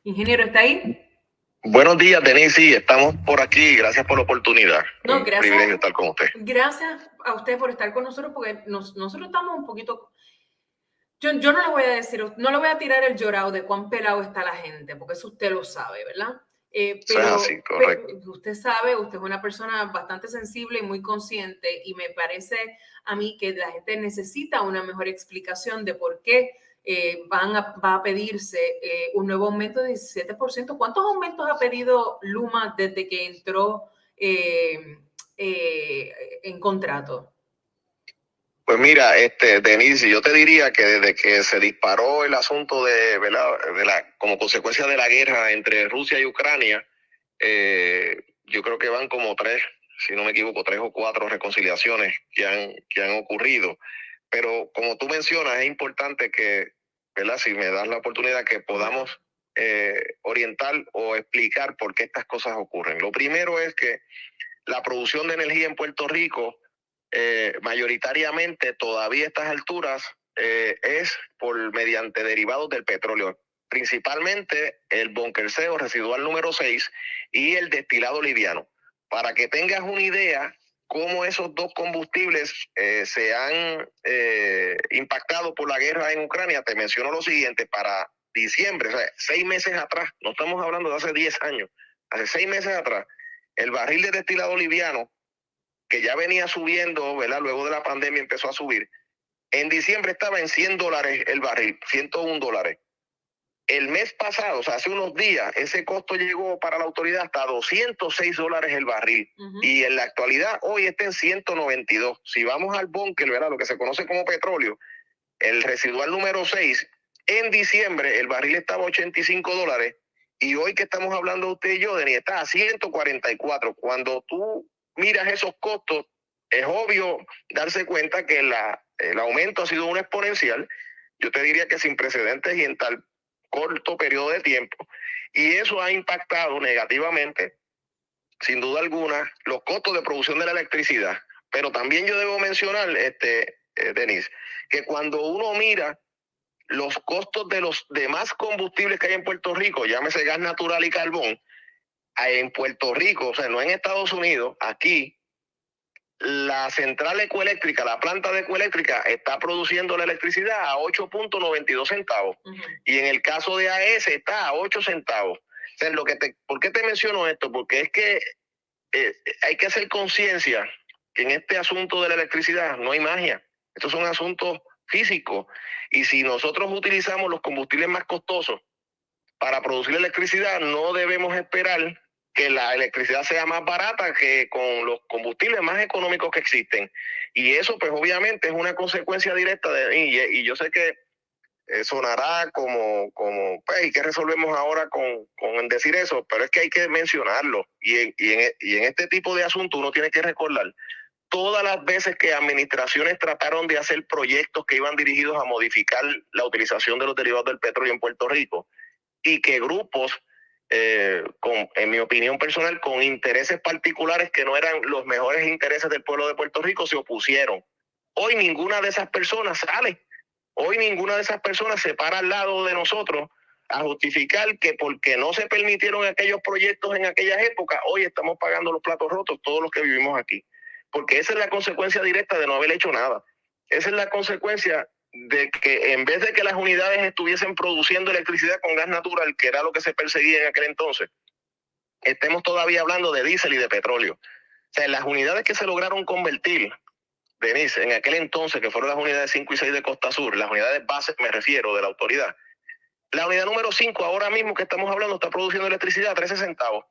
Ingeniero, ¿está ahí? Buenos días, Denise. Sí, estamos por aquí. Gracias por la oportunidad. No, Un privilegio estar con usted. gracias a usted por estar con nosotros, porque nosotros estamos un poquito. Yo no le voy a decir, no le voy a tirar el llorado de cuán pelado está la gente, porque eso usted lo sabe, ¿verdad? Eso es así, correcto. Usted sabe, usted es una persona bastante sensible y muy consciente, y me parece a mí que la gente necesita una mejor explicación de por qué va a pedirse un nuevo aumento de 17%. ¿Cuántos aumentos ha pedido Luma desde que entró en contrato? Pues mira, Denise, yo te diría que desde que se disparó el asunto ¿verdad? Como consecuencia de la guerra entre Rusia y Ucrania, yo creo que van como tres, si no me equivoco, tres o cuatro reconciliaciones que han ocurrido. Pero como tú mencionas, es importante que, ¿verdad? Si me das la oportunidad, que podamos orientar o explicar por qué estas cosas ocurren. Lo primero es que la producción de energía en Puerto Rico, mayoritariamente todavía a estas alturas, es mediante derivados del petróleo, principalmente el bonquerseo residual número 6 y el destilado liviano. Para que tengas una idea cómo esos dos combustibles se han impactado por la guerra en Ucrania, te menciono lo siguiente: para diciembre, o sea, 6 meses atrás, no estamos hablando de hace 10 años, hace 6 meses atrás, el barril de destilado liviano, que ya venía subiendo, ¿verdad? Luego de la pandemia empezó a subir. En diciembre estaba en $100 el barril, $101. El mes pasado, o sea, hace unos días, ese costo llegó para la autoridad hasta $206 el barril. Y en la actualidad, hoy está en 192. Si vamos al bunker, ¿verdad? Lo que se conoce como petróleo, el residual número 6, en diciembre el barril estaba a $85, y hoy que estamos hablando usted y yo, Denis, está a 144. Cuando tú miras esos costos, es obvio darse cuenta que el aumento ha sido un exponencial, yo te diría que sin precedentes y en tal corto periodo de tiempo, y eso ha impactado negativamente, sin duda alguna, los costos de producción de la electricidad. Pero también yo debo mencionar, Denise, que cuando uno mira los costos de los demás combustibles que hay en Puerto Rico, llámese gas natural y carbón, en Puerto Rico, o sea, no en Estados Unidos, aquí, la central ecoeléctrica, la planta de ecoeléctrica está produciendo la electricidad a 8.92 centavos. Y en el caso de AES está a 8 centavos. O sea, ¿por qué te menciono esto? Porque es que hay que hacer conciencia que en este asunto de la electricidad no hay magia. Estos son asuntos físicos. Y si nosotros utilizamos los combustibles más costosos para producir electricidad, no debemos esperar que la electricidad sea más barata que con los combustibles más económicos que existen. Y eso, pues obviamente, es una consecuencia directa y yo sé que sonará como pues, ¿y qué resolvemos ahora con decir eso? Pero es que hay que mencionarlo. Y en este tipo de asuntos uno tiene que recordar todas las veces que administraciones trataron de hacer proyectos que iban dirigidos a modificar la utilización de los derivados del petróleo en Puerto Rico, y que grupos, en mi opinión personal, con intereses particulares que no eran los mejores intereses del pueblo de Puerto Rico, se opusieron. Hoy ninguna de esas personas sale. Hoy ninguna de esas personas se para al lado de nosotros a justificar que porque no se permitieron aquellos proyectos en aquellas épocas, hoy estamos pagando los platos rotos todos los que vivimos aquí. Porque esa es la consecuencia directa de no haber hecho nada. Esa es la consecuencia de que en vez de que las unidades estuviesen produciendo electricidad con gas natural, que era lo que se perseguía en aquel entonces, estemos todavía hablando de diésel y de petróleo. O sea, las unidades que se lograron convertir, Denise, en aquel entonces, que fueron las unidades 5 y 6 de Costa Sur, las unidades bases, me refiero, de la autoridad. La unidad número 5, ahora mismo que estamos hablando, está produciendo electricidad a 13 centavos,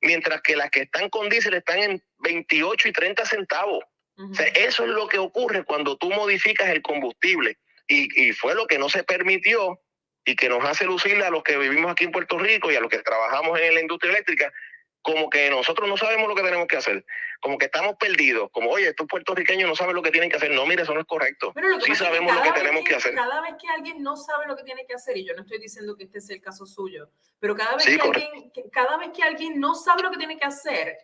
mientras que las que están con diésel están en 28 y 30 centavos. O sea, eso es lo que ocurre cuando tú modificas el combustible. Y fue lo que no se permitió y que nos hace lucir a los que vivimos aquí en Puerto Rico y a los que trabajamos en la industria eléctrica, como que nosotros no sabemos lo que tenemos que hacer, como que estamos perdidos, como, oye, estos puertorriqueños no saben lo que tienen que hacer. No, mire, eso no es correcto. Pero sí sabemos lo que tenemos que hacer. Cada vez que alguien no sabe lo que tiene que hacer, y yo no estoy diciendo que este sea el caso suyo, pero cada vez, Sí, cada vez que alguien no sabe lo que tiene que hacer,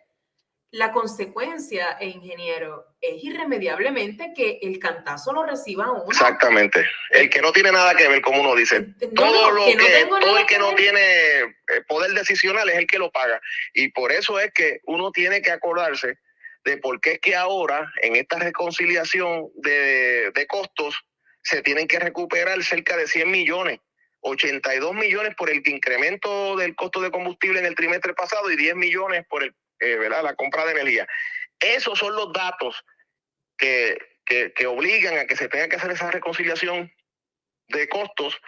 La consecuencia, ingeniero, es irremediablemente que el cantazo lo reciba uno. Exactamente. El que no tiene nada que ver, como uno dice. Todo el que no tiene poder decisional es el que lo paga. Y por eso es que uno tiene que acordarse de por qué es que ahora, en esta reconciliación de costos, se tienen que recuperar cerca de 100 millones. 82 millones por el incremento del costo de combustible en el trimestre pasado y 10 millones por ¿verdad? La compra de energía. Esos son los datos que obligan a que se tenga que hacer esa reconciliación de costos,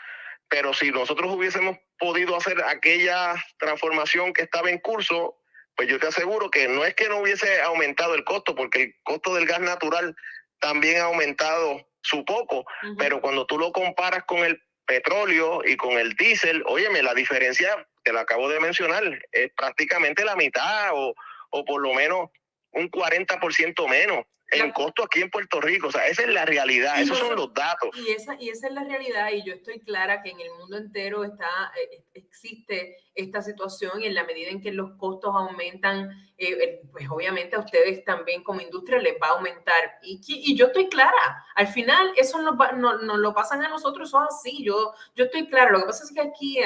pero si nosotros hubiésemos podido hacer aquella transformación que estaba en curso, pues yo te aseguro que no es que no hubiese aumentado el costo, porque el costo del gas natural también ha aumentado su poco, pero cuando tú lo comparas con el petróleo y con el diésel, óyeme, la diferencia, te la acabo de mencionar, es prácticamente la mitad o por lo menos un 40% menos en costo aquí en Puerto Rico. O sea, esa es la realidad, esos son los datos. Y esa es la realidad, y yo estoy clara que en el mundo entero existe esta situación, y en la medida en que los costos aumentan, pues obviamente a ustedes también como industria les va a aumentar. Y yo estoy clara, al final eso nos lo pasan a nosotros, eso es así, yo estoy clara. Lo que pasa es que aquí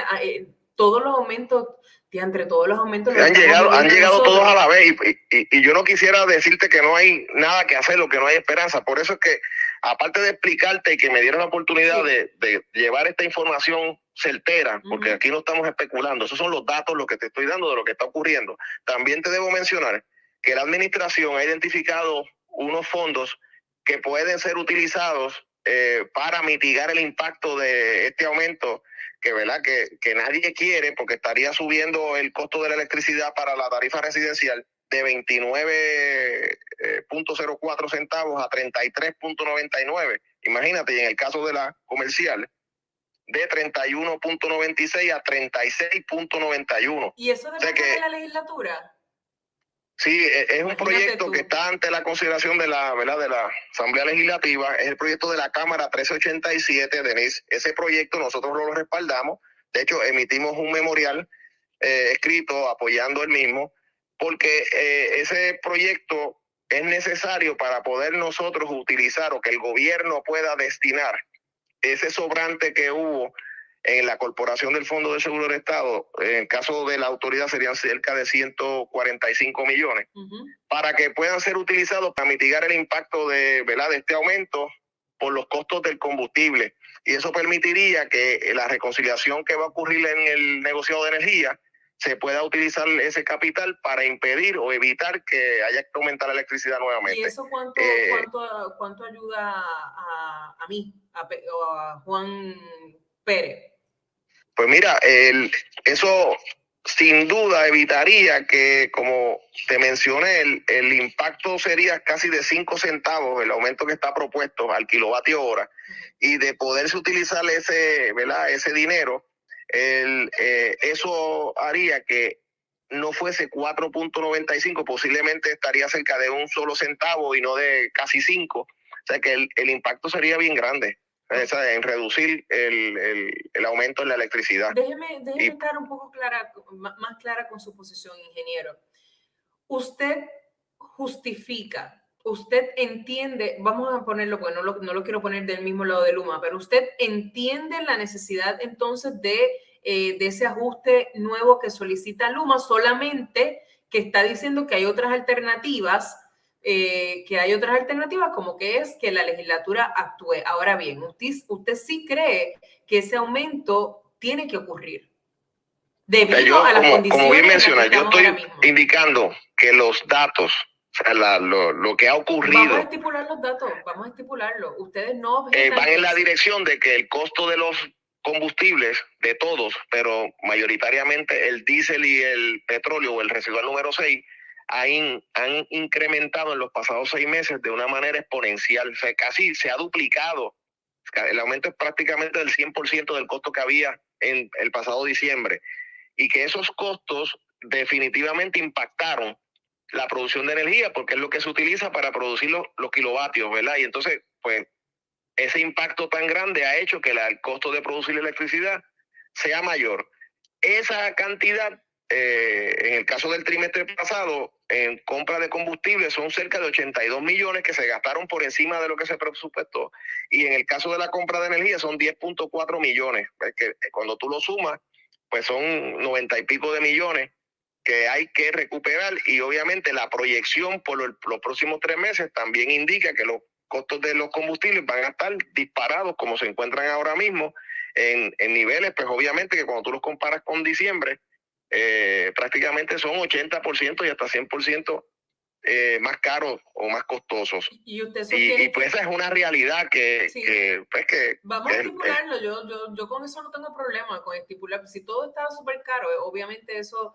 todos los aumentos... entre todos los aumentos han llegado todos a la vez y yo no quisiera decirte que no hay nada que hacer o que no hay esperanza. Por eso es que, aparte de explicarte y que me dieron la oportunidad de llevar esta información certera, porque aquí no estamos especulando, esos son los datos, lo que te estoy dando de lo que está ocurriendo. También te debo mencionar que la administración ha identificado unos fondos que pueden ser utilizados para mitigar el impacto de este aumento que, ¿verdad? Que nadie quiere, porque estaría subiendo el costo de la electricidad para la tarifa residencial de 29.04 centavos a 33.99. Imagínate, y en el caso de la comercial, de 31.96 a 36.91. ¿Y eso depende de la legislatura? Sí, es un proyecto que está ante la consideración de la, ¿verdad? De la Asamblea Legislativa. Es el proyecto de la Cámara 1387, Denise. Ese proyecto nosotros lo respaldamos. De hecho, emitimos un memorial escrito apoyando el mismo, porque ese proyecto es necesario para poder nosotros utilizar, o que el gobierno pueda destinar ese sobrante que hubo en la Corporación del Fondo de Seguro del Estado. En el caso de la autoridad serían cerca de 145 millones, para que puedan ser utilizados para mitigar el impacto ¿verdad? De este aumento por los costos del combustible. Y eso permitiría que la reconciliación que va a ocurrir en el negociado de energía se pueda utilizar ese capital para impedir o evitar que haya que aumentar la electricidad nuevamente. ¿Y eso cuánto ayuda a mí, a Juan Pérez? Pues mira, eso sin duda evitaría que, como te mencioné, el impacto sería casi de 5 centavos, el aumento que está propuesto al kilovatio hora, y de poderse utilizar ¿verdad? Ese dinero, eso haría que no fuese 4.95, posiblemente estaría cerca de un solo centavo y no de casi 5. O sea que el impacto sería bien grande en reducir el aumento en la electricidad. Déjeme estar un poco más clara con su posición, ingeniero. Usted justifica, usted entiende, vamos a ponerlo, porque no lo quiero poner del mismo lado de Luma, pero usted entiende la necesidad entonces de ese ajuste nuevo que solicita Luma, solamente que está diciendo que hay otras alternativas, como que es que la legislatura actúe. Ahora bien, usted sí cree que ese aumento tiene que ocurrir debido a las condiciones. Como bien mencionas, yo estoy indicando que los datos, o sea, lo que ha ocurrido. Vamos a estipular los datos, vamos a estipularlo. Ustedes no van en la dirección de que el costo de los combustibles, de todos, pero mayoritariamente el diésel y el petróleo o el residual número 6, han incrementado en los pasados 6 meses de una manera exponencial. O sea, casi se ha duplicado. El aumento es prácticamente del 100% del costo que había en el pasado diciembre. Y que esos costos definitivamente impactaron la producción de energía, porque es lo que se utiliza para producir los kilovatios, ¿verdad? Y entonces, pues, ese impacto tan grande ha hecho que el costo de producir electricidad sea mayor. Esa cantidad, en el caso del trimestre pasado, en compra de combustible son cerca de 82 millones que se gastaron por encima de lo que se presupuestó, y en el caso de la compra de energía son 10.4 millones, que cuando tú lo sumas, pues son 90 y pico de millones que hay que recuperar, y obviamente la proyección por los próximos 3 meses también indica que los costos de los combustibles van a estar disparados como se encuentran ahora mismo en niveles, pues obviamente que cuando tú los comparas con diciembre, prácticamente son 80% y hasta 100% más caros o más costosos. Y usted sostiene y pues esa es una realidad sí. que vamos a estipularlo. Yo con eso no tengo problema con estipular. Si todo está súper caro, obviamente eso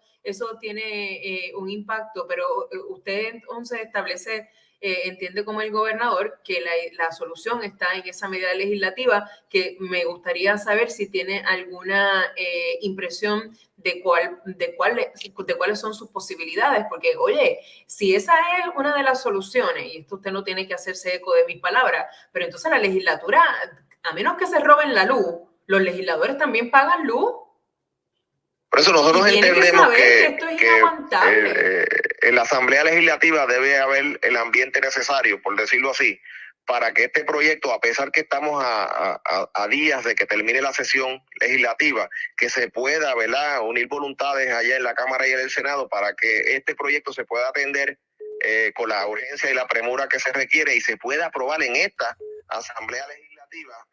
tiene un impacto, pero usted entonces establece, entiende como el gobernador que la solución está en esa medida legislativa, que me gustaría saber si tiene alguna impresión de cuáles son sus posibilidades, porque oye, si esa es una de las soluciones, y esto usted no tiene que hacerse eco de mis palabras, pero entonces la legislatura, a menos que se roben la luz, los legisladores también pagan luz. Por eso nosotros entendemos que esto es inaguantable. En la Asamblea Legislativa debe haber el ambiente necesario, por decirlo así, para que este proyecto, a pesar que estamos a días de que termine la sesión legislativa, que se pueda, ¿verdad?, unir voluntades allá en la Cámara y en el Senado para que este proyecto se pueda atender con la urgencia y la premura que se requiere y se pueda aprobar en esta Asamblea Legislativa,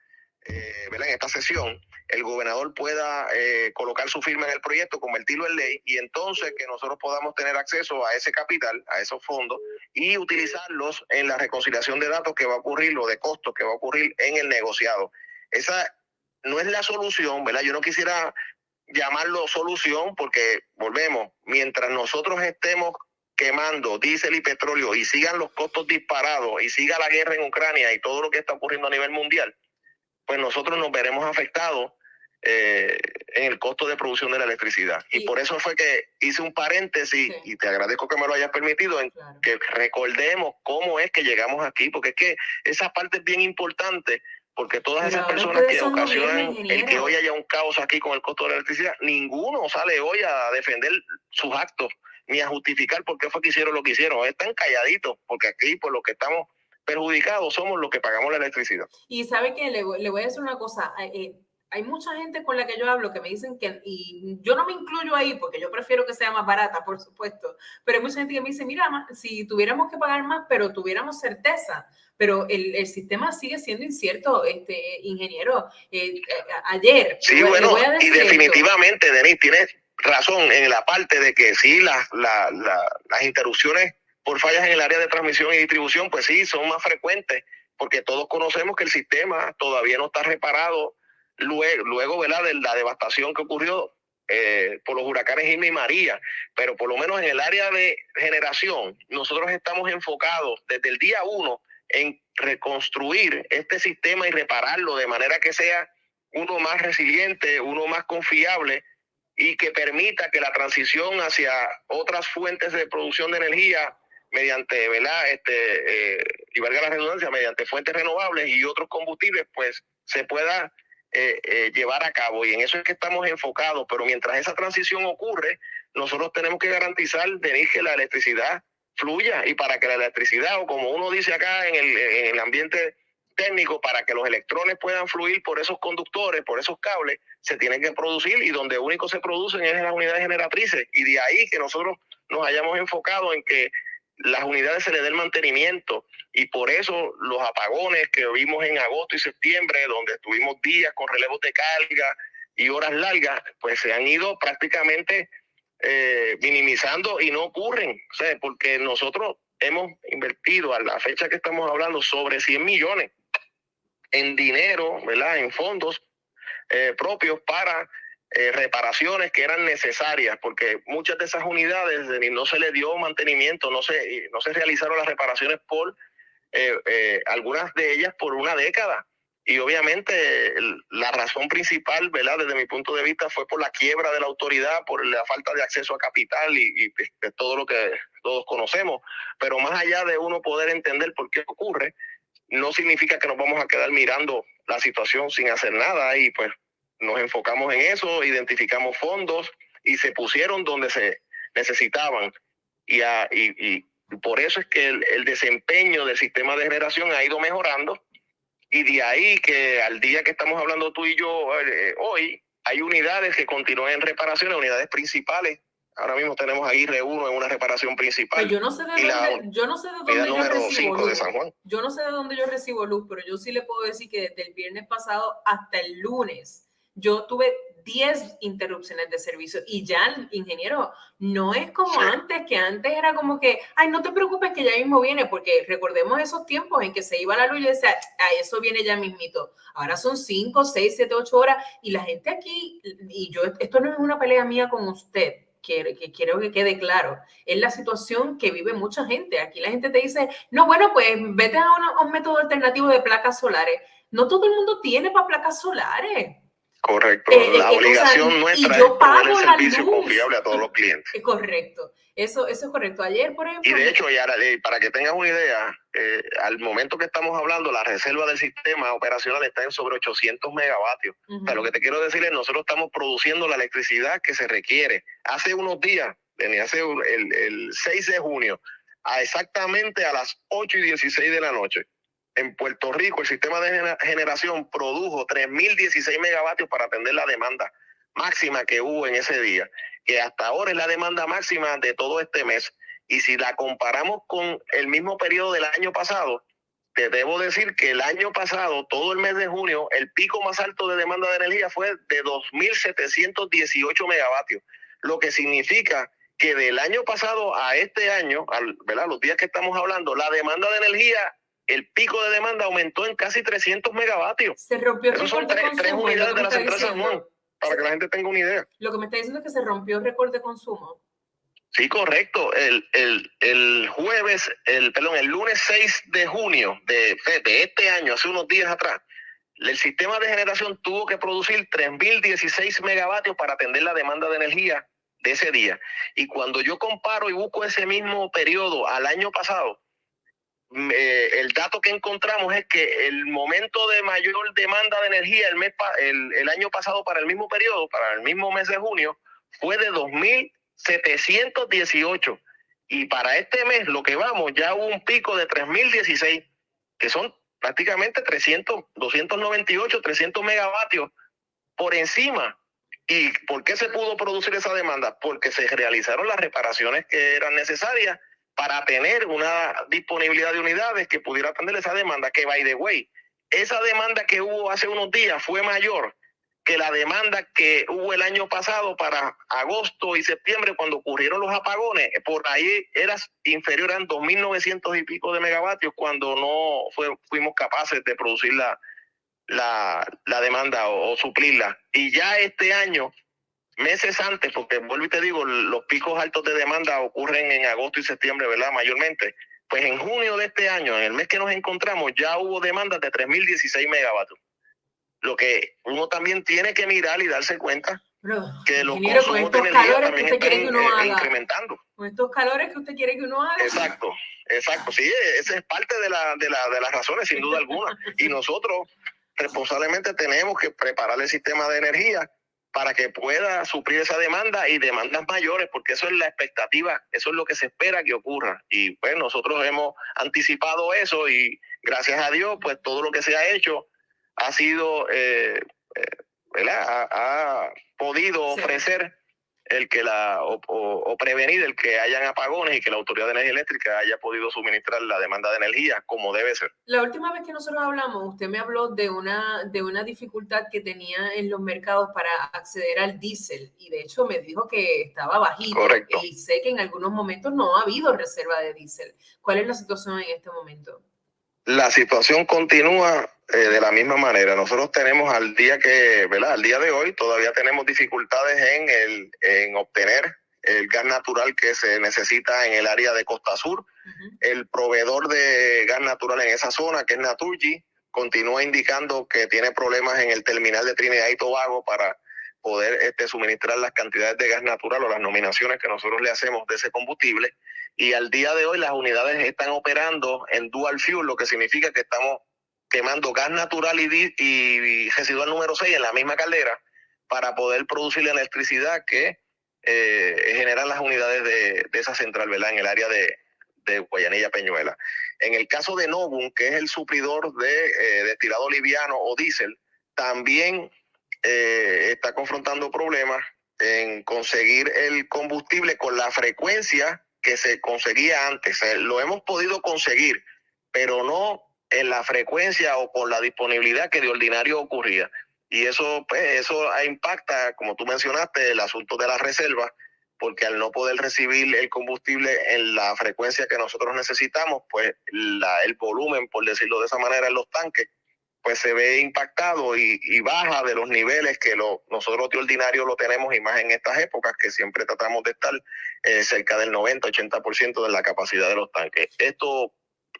¿verdad?, en esta sesión, el gobernador pueda colocar su firma en el proyecto, convertirlo en ley, y entonces que nosotros podamos tener acceso a ese capital, a esos fondos, y utilizarlos en la reconciliación de datos que va a ocurrir, o de costos que va a ocurrir en el negociado. Esa no es la solución, ¿verdad? Yo no quisiera llamarlo solución porque, volvemos, mientras nosotros estemos quemando diésel y petróleo y sigan los costos disparados y siga la guerra en Ucrania y todo lo que está ocurriendo a nivel mundial, pues nosotros nos veremos afectados en el costo de producción de la electricidad. Y por eso fue que hice un paréntesis, sí, y te agradezco que me lo hayas permitido, en que recordemos cómo es que llegamos aquí, porque es que esa parte es bien importante, porque todas esas personas que ocasionan el que hoy haya un caos aquí con el costo de la electricidad, ninguno sale hoy a defender sus actos, ni a justificar por qué fue que hicieron lo que hicieron. Están calladitos, porque aquí por lo que estamos perjudicados somos los que pagamos la electricidad. Y sabe que le voy a decir una cosa, hay mucha gente con la que yo hablo que me dicen que, y yo no me incluyo ahí porque yo prefiero que sea más barata, por supuesto, pero hay mucha gente que me dice, mira, si tuviéramos que pagar más, pero tuviéramos certeza, pero el sistema sigue siendo incierto, ingeniero. Ayer, sí, bueno, y definitivamente, Denise, tienes razón en la parte de que sí, las interrupciones por fallas en el área de transmisión y distribución, pues sí, son más frecuentes, porque todos conocemos que el sistema todavía no está reparado luego, ¿verdad?, de la devastación que ocurrió por los huracanes Irma y María, pero por lo menos en el área de generación, nosotros estamos enfocados desde el día 1 en reconstruir este sistema y repararlo de manera que sea uno más resiliente, uno más confiable, y que permita que la transición hacia otras fuentes de producción de energía mediante, ¿verdad?, y valga la redundancia, mediante fuentes renovables y otros combustibles, pues se pueda llevar a cabo, y en eso es que estamos enfocados. Pero mientras esa transición ocurre, nosotros tenemos que garantizar, Denise, que la electricidad fluya, y para que la electricidad, o como uno dice acá en el ambiente técnico, para que los electrones puedan fluir por esos conductores, por esos cables, se tienen que producir, y donde único se producen es en las unidades generatrices, y de ahí que nosotros nos hayamos enfocado en que las unidades se les dé el mantenimiento, y por eso los apagones que vimos en agosto y septiembre, donde estuvimos días con relevos de carga y horas largas, pues se han ido prácticamente minimizando y no ocurren, o sea, porque nosotros hemos invertido a la fecha que estamos hablando sobre 100 millones en dinero, ¿verdad?, en fondos propios para reparaciones que eran necesarias, porque muchas de esas unidades no se le dio mantenimiento, no se realizaron las reparaciones por algunas de ellas por una década. Y obviamente la razón principal, ¿verdad?, desde mi punto de vista, fue por la quiebra de la autoridad, por la falta de acceso a capital y de todo lo que todos conocemos. Pero más allá de uno poder entender por qué ocurre, no significa que nos vamos a quedar mirando la situación sin hacer nada, y pues nos enfocamos en eso, identificamos fondos y se pusieron donde se necesitaban. y por eso es que el desempeño del sistema de generación ha ido mejorando, y de ahí que al día que estamos hablando tú y yo hoy, hay unidades que continúan en reparaciones, unidades principales. Ahora mismo tenemos ahí Re1 en una reparación principal. Pues yo no sé de dónde, yo no sé de dónde yo recibo luz. De San Juan. Yo no sé de dónde yo recibo luz, pero yo sí le puedo decir que desde el viernes pasado hasta el lunes yo tuve 10 interrupciones de servicio, y ya, ingeniero, no es como antes, que antes era como que, ay, no te preocupes que ya mismo viene, porque recordemos esos tiempos en que se iba la luz y decía, ay, eso viene ya mismito. Ahora son 5, 6, 7, 8 horas, y la gente aquí, y yo, esto no es una pelea mía con usted, que quiero que quede claro, es la situación que vive mucha gente. Aquí la gente te dice, no, bueno, pues vete a un método alternativo de placas solares. No todo el mundo tiene para placas solares. Correcto. La obligación nuestra es proveer el servicio confiable a todos los clientes. Correcto. Eso es correcto. Ayer, por ejemplo... Y de hecho, para que tengas una idea, al momento que estamos hablando, la reserva del sistema operacional está en sobre 800 megavatios. O sea, lo que te quiero decir es, nosotros estamos produciendo la electricidad que se requiere. Hace unos días, el 6 de junio, exactamente a las 8:16 de la noche, en Puerto Rico, el sistema de generación produjo 3.016 megavatios para atender la demanda máxima que hubo en ese día, que hasta ahora es la demanda máxima de todo este mes. Y si la comparamos con el mismo periodo del año pasado, te debo decir que el año pasado, todo el mes de junio, el pico más alto de demanda de energía fue de 2.718 megavatios, lo que significa que del año pasado a este año, ¿verdad? Los días que estamos hablando, la demanda de energía, el pico de demanda aumentó en casi 300 megavatios. Se rompió el récord de consumo. Son tres unidades de la central San Juan, para que la gente tenga una idea. Lo que me está diciendo es que se rompió el récord de consumo. Sí, correcto. El lunes 6 de junio de este año, hace unos días atrás, el sistema de generación tuvo que producir 3.016 megavatios para atender la demanda de energía de ese día. Y cuando yo comparo y busco ese mismo periodo al año pasado, el dato que encontramos es que el momento de mayor demanda de energía el año pasado para el mismo periodo, para el mismo mes de junio, fue de 2.718. Y para este mes, lo que vamos, ya hubo un pico de 3.016, que son prácticamente 298, 300 megavatios por encima. ¿Y por qué se pudo producir esa demanda? Porque se realizaron las reparaciones que eran necesarias para tener una disponibilidad de unidades que pudiera atender esa demanda, que, by the way, esa demanda que hubo hace unos días fue mayor que la demanda que hubo el año pasado para agosto y septiembre, cuando ocurrieron los apagones. Por ahí era inferior, eran 2.900 y pico de megavatios, cuando no fuimos capaces de producir la demanda o suplirla. Y ya este año, meses antes, porque vuelvo y te digo, los picos altos de demanda ocurren en agosto y septiembre, ¿verdad? Mayormente. Pues en junio de este año, en el mes que nos encontramos, ya hubo demandas de 3.016 megavatios. Lo que uno también tiene que mirar y darse cuenta, que los consumos de energía también están incrementando. Con estos calores que usted quiere que uno haga. Exacto. Sí, esa es parte de las razones, sin duda alguna. Y nosotros responsablemente tenemos que preparar el sistema de energía para que pueda suplir esa demanda y demandas mayores, porque eso es la expectativa, eso es lo que se espera que ocurra. Y pues nosotros hemos anticipado eso, y gracias a Dios, pues todo lo que se ha hecho ha sido, ¿verdad? Ha podido ofrecer el que o prevenir el que hayan apagones, y que la Autoridad de Energía Eléctrica haya podido suministrar la demanda de energía como debe ser. La última vez que nosotros hablamos, usted me habló de una dificultad que tenía en los mercados para acceder al diésel, y de hecho me dijo que estaba bajito. Correcto. Y sé que en algunos momentos no ha habido reserva de diésel. ¿Cuál es la situación en este momento? La situación continúa de la misma manera. Nosotros tenemos al día de hoy, todavía tenemos dificultades en obtener el gas natural que se necesita en el área de Costa Sur. El proveedor de gas natural en esa zona, que es Naturgy, continúa indicando que tiene problemas en el terminal de Trinidad y Tobago para poder suministrar las cantidades de gas natural o las nominaciones que nosotros le hacemos de ese combustible. Y al día de hoy las unidades están operando en dual fuel, lo que significa que estamos quemando gas natural y residual número 6 en la misma caldera para poder producir la electricidad que generan las unidades de esa central, ¿verdad? En el área de Guayanilla Peñuela. En el caso de Novum, que es el suplidor de destilado liviano o diésel, también está confrontando problemas en conseguir el combustible con la frecuencia que se conseguía antes. Lo hemos podido conseguir, pero no en la frecuencia o con la disponibilidad que de ordinario ocurría. Y eso, pues, eso impacta, como tú mencionaste, el asunto de las reservas, porque al no poder recibir el combustible en la frecuencia que nosotros necesitamos, pues el volumen, por decirlo de esa manera, en los tanques, pues se ve impactado y baja de los niveles que nosotros de ordinario lo tenemos, y más en estas épocas que siempre tratamos de estar cerca del 90-80% de la capacidad de los tanques.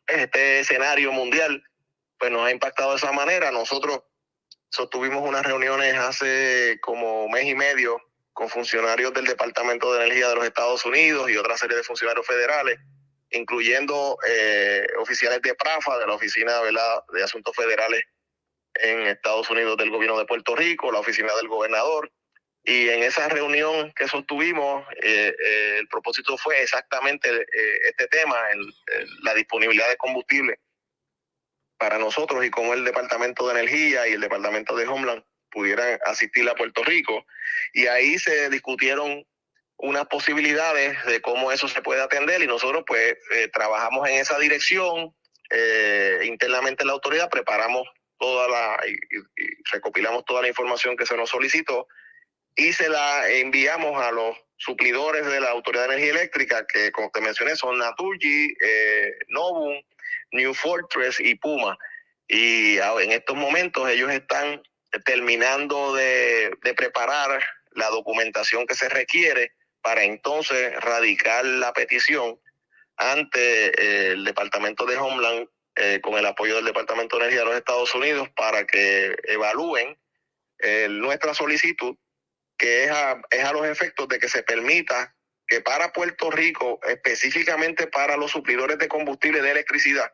Este escenario mundial pues nos ha impactado de esa manera. Nosotros sostuvimos unas reuniones hace como mes y medio con funcionarios del Departamento de Energía de los Estados Unidos y otra serie de funcionarios federales, incluyendo oficiales de PRAFA, de la Oficina, ¿verdad?, de Asuntos Federales en Estados Unidos del Gobierno de Puerto Rico, la Oficina del Gobernador. Y en esa reunión que sostuvimos, el propósito fue exactamente este tema, la disponibilidad de combustible para nosotros, y cómo el Departamento de Energía y el Departamento de Homeland pudieran asistir a Puerto Rico. Y ahí se discutieron unas posibilidades de cómo eso se puede atender, y nosotros pues trabajamos en esa dirección. Internamente en la autoridad preparamos y recopilamos toda la información que se nos solicitó y se la enviamos a los suplidores de la Autoridad de Energía Eléctrica, que como te mencioné son Naturgy, Novum, New Fortress y Puma. Y en estos momentos ellos están terminando de preparar la documentación que se requiere para entonces radicar la petición ante el Departamento de Homeland, con el apoyo del Departamento de Energía de los Estados Unidos, para que evalúen nuestra solicitud, que es a los efectos de que se permita que para Puerto Rico, específicamente para los suplidores de combustible de electricidad,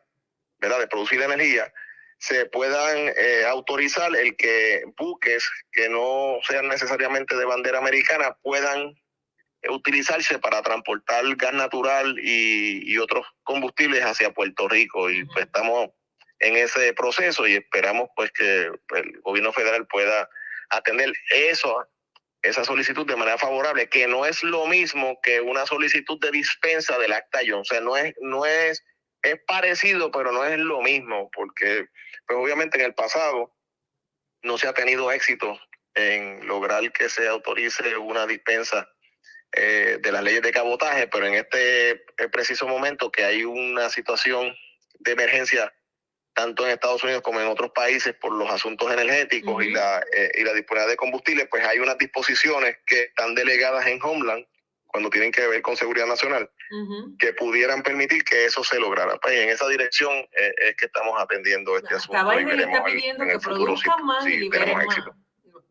¿verdad?, de producir energía, se puedan autorizar el que buques que no sean necesariamente de bandera americana puedan utilizarse para transportar gas natural y otros combustibles hacia Puerto Rico. Y pues estamos en ese proceso y esperamos pues que el gobierno federal pueda atender esa solicitud de manera favorable, que no es lo mismo que una solicitud de dispensa del Acta Johnson. O sea, es parecido, pero no es lo mismo, porque pues obviamente en el pasado no se ha tenido éxito en lograr que se autorice una dispensa de las leyes de cabotaje, pero en este preciso momento que hay una situación de emergencia tanto en Estados Unidos como en otros países por los asuntos energéticos y la disponibilidad de combustible, pues hay unas disposiciones que están delegadas en Homeland cuando tienen que ver con seguridad nacional, que pudieran permitir que eso se lograra. Pues en esa dirección es que estamos atendiendo este asunto. Biden está pidiendo que produzcan más y liberen más.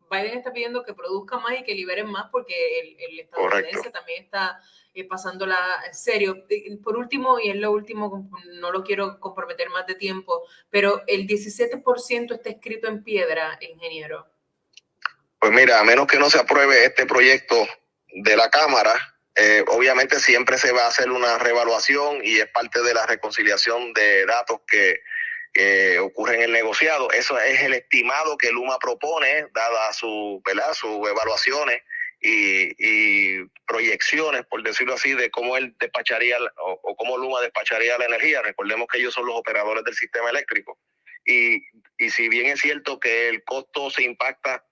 Biden está pidiendo que produzcan más y que liberen más, porque el estadounidense también está pasándola serio. Por último, y es lo último, no lo quiero comprometer más de tiempo, pero el 17% está escrito en piedra, ingeniero. Pues mira, a menos que no se apruebe este proyecto de la Cámara, obviamente siempre se va a hacer una reevaluación y es parte de la reconciliación de datos que ocurre en el negociado. Eso es el estimado que Luma propone, dada sus evaluaciones y proyecciones, por decirlo así, de cómo él despacharía o cómo Luma despacharía la energía. Recordemos que ellos son los operadores del sistema eléctrico. Y si bien es cierto que el costo se impacta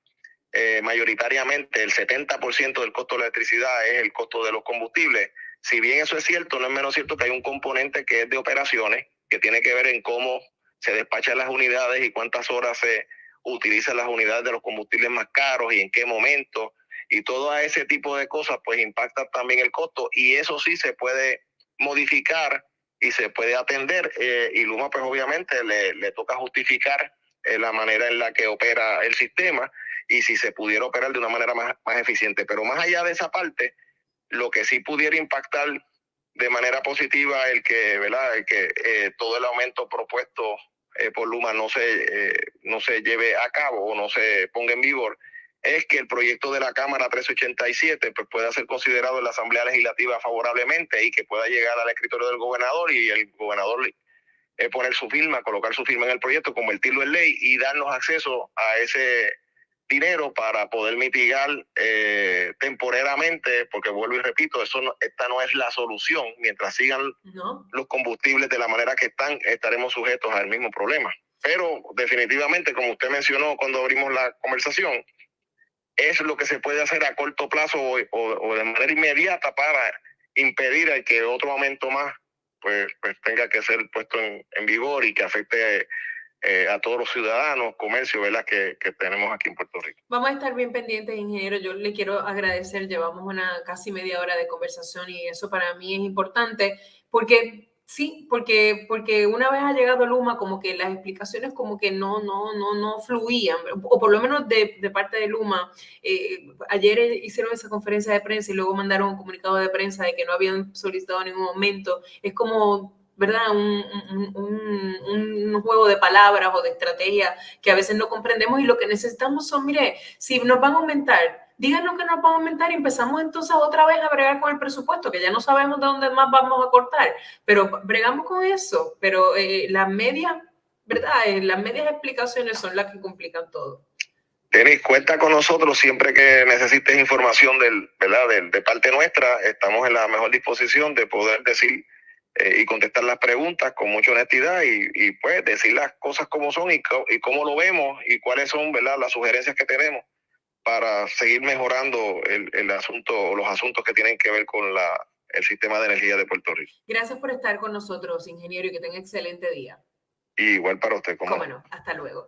mayoritariamente, el 70% del costo de la electricidad es el costo de los combustibles. Si bien eso es cierto, no es menos cierto que hay un componente que es de operaciones, que tiene que ver en cómo se despachan las unidades y cuántas horas se utilizan las unidades de los combustibles más caros y en qué momento, y todo ese tipo de cosas pues impacta también el costo, y eso sí se puede modificar y se puede atender, y Luma pues obviamente le toca justificar la manera en la que opera el sistema y si se pudiera operar de una manera más eficiente. Pero más allá de esa parte, lo que sí pudiera impactar de manera positiva el que todo el aumento propuesto por Luma no se lleve a cabo o no se ponga en vigor, es que el proyecto de la Cámara 1387 pues, pueda ser considerado en la Asamblea Legislativa favorablemente y que pueda llegar al escritorio del gobernador y el gobernador poner su firma, colocar su firma en el proyecto, convertirlo en ley y darnos acceso a ese dinero para poder mitigar temporariamente, porque vuelvo y repito, esta no es la solución. Mientras sigan los combustibles de la manera que están, estaremos sujetos al mismo problema. Pero definitivamente, como usted mencionó cuando abrimos la conversación, es lo que se puede hacer a corto plazo o de manera inmediata para impedir el que otro aumento más pues tenga que ser puesto en vigor y que afecte a todos los ciudadanos, comercio, ¿verdad? Que tenemos aquí en Puerto Rico. Vamos a estar bien pendientes, ingeniero. Yo le quiero agradecer, llevamos casi media hora de conversación y eso para mí es importante porque sí, porque una vez ha llegado Luma, como que las explicaciones como que no fluían, o por lo menos de parte de Luma. Ayer hicieron esa conferencia de prensa y luego mandaron un comunicado de prensa de que no habían solicitado en ningún momento. Es como, ¿verdad? Un juego de palabras o de estrategia que a veces no comprendemos y lo que necesitamos son, mire, si nos van a aumentar, díganos que nos van a aumentar y empezamos entonces otra vez a bregar con el presupuesto, que ya no sabemos de dónde más vamos a cortar, pero bregamos con eso, pero las medias, ¿verdad? Las medias explicaciones son las que complican todo. Denis, cuenta con nosotros siempre que necesites información de parte nuestra. Estamos en la mejor disposición de poder decir y contestar las preguntas con mucha honestidad y pues decir las cosas como son y cómo lo vemos y cuáles son, ¿verdad?, las sugerencias que tenemos para seguir mejorando el asunto, los asuntos que tienen que ver con el sistema de energía de Puerto Rico. Gracias por estar con nosotros, ingeniero, y que tenga excelente día. Y igual para usted. ¿Cómo no? Hasta luego.